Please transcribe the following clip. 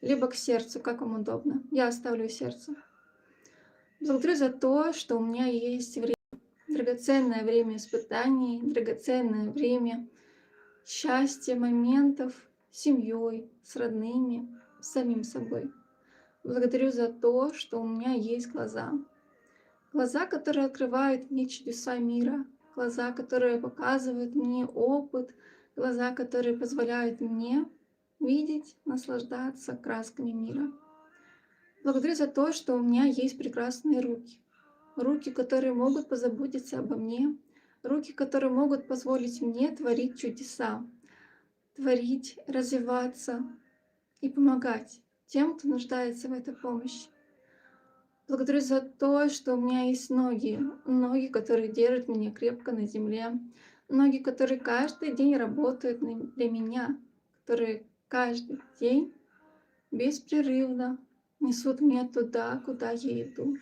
либо к сердцу, как вам удобно. Я оставлю сердце. Благодарю за то, что у меня есть время, драгоценное время испытаний, драгоценное время счастья, моментов с семьей, с родными, с самим собой. Благодарю за то, что у меня есть глаза. Глаза, которые открывают мне чудеса мира, глаза, которые показывают мне опыт, глаза, которые позволяют мне видеть, наслаждаться красками мира. Благодарю за то, что у меня есть прекрасные руки. Руки, которые могут позаботиться обо мне, руки, которые могут позволить мне творить чудеса, творить, развиваться и помогать тем, кто нуждается в этой помощи. Благодарю за то, что у меня есть ноги, ноги, которые держат меня крепко на земле, ноги, которые каждый день работают для меня, которые каждый день беспрерывно несут меня туда, куда я иду.